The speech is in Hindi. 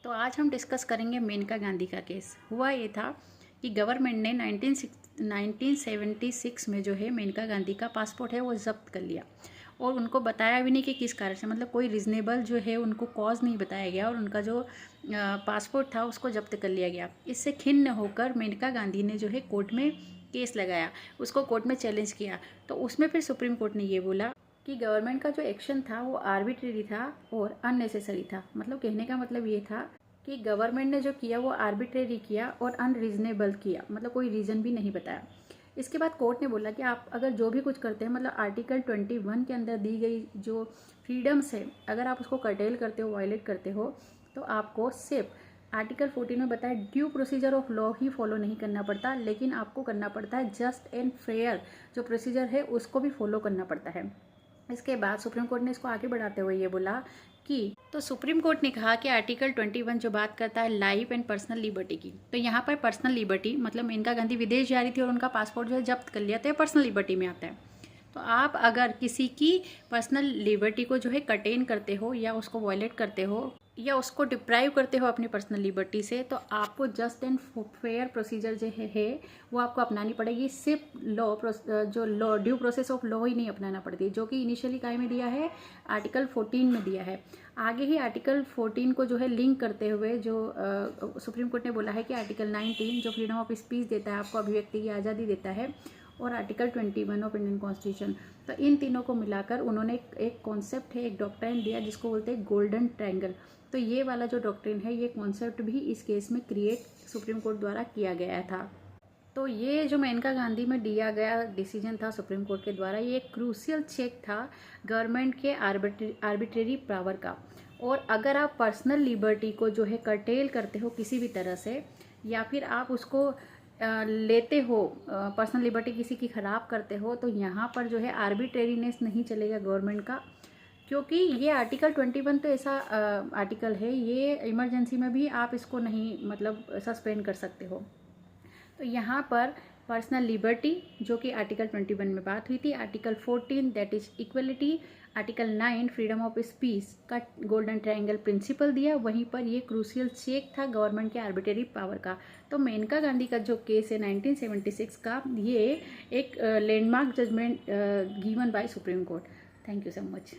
तो आज हम डिस्कस करेंगे मेनका गांधी का केस। हुआ ये था कि गवर्नमेंट ने 1976 में जो है मेनका गांधी का पासपोर्ट है वो ज़ब्त कर लिया और उनको बताया भी नहीं कि किस कारण से, मतलब कोई रीज़नेबल जो है उनको कॉज नहीं बताया गया और उनका जो पासपोर्ट था उसको जब्त कर लिया गया। इससे खिन्न होकर मेनका गांधी ने जो है कोर्ट में केस लगाया, उसको कोर्ट में चैलेंज किया। तो उसमें फिर सुप्रीम कोर्ट ने ये बोला कि गवर्नमेंट का जो एक्शन था वो आर्बिट्रेरी था और अननेसेसरी था। मतलब कहने का मतलब ये था कि गवर्नमेंट ने जो किया वो आर्बिट्रेरी किया और अनरीजनेबल किया, मतलब कोई रीज़न भी नहीं बताया। इसके बाद कोर्ट ने बोला कि आप अगर जो भी कुछ करते हैं, मतलब आर्टिकल 21 के अंदर दी गई जो फ्रीडम्स है, अगर आप उसको कर्टेल करते हो, वायलेट करते हो, तो आपको सिर्फ आर्टिकल 14 में बताया due procedure of law he follow नहीं करना पड़ता, लेकिन आपको करना पड़ता है जस्ट एंड फेयर जो प्रोसीजर है उसको भी फॉलो करना पड़ता है। इसके बाद सुप्रीम कोर्ट ने इसको आगे बढ़ाते हुए ये बोला कि तो सुप्रीम कोर्ट ने कहा कि आर्टिकल 21 जो बात करता है लाइफ एंड पर्सनल लिबर्टी की, तो यहाँ पर पर्सनल लिबर्टी मतलब मेनका गांधी विदेश जा रही थी और उनका पासपोर्ट जो है जब्त कर लिया, तो ये पर्सनल लिबर्टी में आता है। तो आप अगर किसी की पर्सनल लिबर्टी को जो है कटेन करते हो या उसको वायलेट करते हो या उसको डिप्राइव करते हो अपनी पर्सनल लिबर्टी से, तो आपको जस्ट एंड फेयर प्रोसीजर जो है वो आपको अपनानी पड़ेगी। सिर्फ जो law due process of law ही नहीं अपनाना पड़ती, जो कि इनिशियली काय में दिया है, आर्टिकल 14 में दिया है। आगे ही आर्टिकल 14 को जो है लिंक करते हुए जो सुप्रीम कोर्ट ने बोला है कि आर्टिकल 19 जो फ्रीडम ऑफ स्पीच देता है, आपको अभिव्यक्ति की आज़ादी देता है, और आर्टिकल 21 ऑफ इंडियन कॉन्स्टिट्यूशन, तो इन तीनों को मिलाकर उन्होंने एक कॉन्सेप्ट है, एक डॉक्ट्रिन दिया जिसको बोलते हैं गोल्डन ट्रायंगल। तो ये वाला जो डॉक्ट्रिन है, ये कॉन्सेप्ट भी इस केस में क्रिएट सुप्रीम कोर्ट द्वारा किया गया था। तो ये जो मेनका गांधी में दिया गया डिसीजन था सुप्रीम कोर्ट के द्वारा, ये एक क्रूशियल चेक था गवर्नमेंट के आर्बिट्रेरी पावर का। और अगर आप पर्सनल लिबर्टी को जो है कर्टेल करते हो किसी भी तरह से, या फिर आप उसको लेते हो, पर्सनल लिबर्टी किसी की ख़राब करते हो, तो यहाँ पर जो है आर्बिट्रेरीनेस नहीं चलेगा गवर्नमेंट का, क्योंकि ये आर्टिकल 21 तो ऐसा आर्टिकल है, ये इमरजेंसी में भी आप इसको नहीं मतलब सस्पेंड कर सकते हो। तो यहाँ पर पर्सनल लिबर्टी जो कि आर्टिकल 21 में बात हुई थी, article 14 that is equality, article 9 freedom of speech का गोल्डन ट्रायंगल प्रिंसिपल दिया, वहीं पर ये क्रूशियल चेक था गवर्नमेंट के आर्बिट्रेरी पावर का। तो मेनका गांधी का जो केस है 1976 का, ये एक landmark judgement given by supreme court. Thank you so much.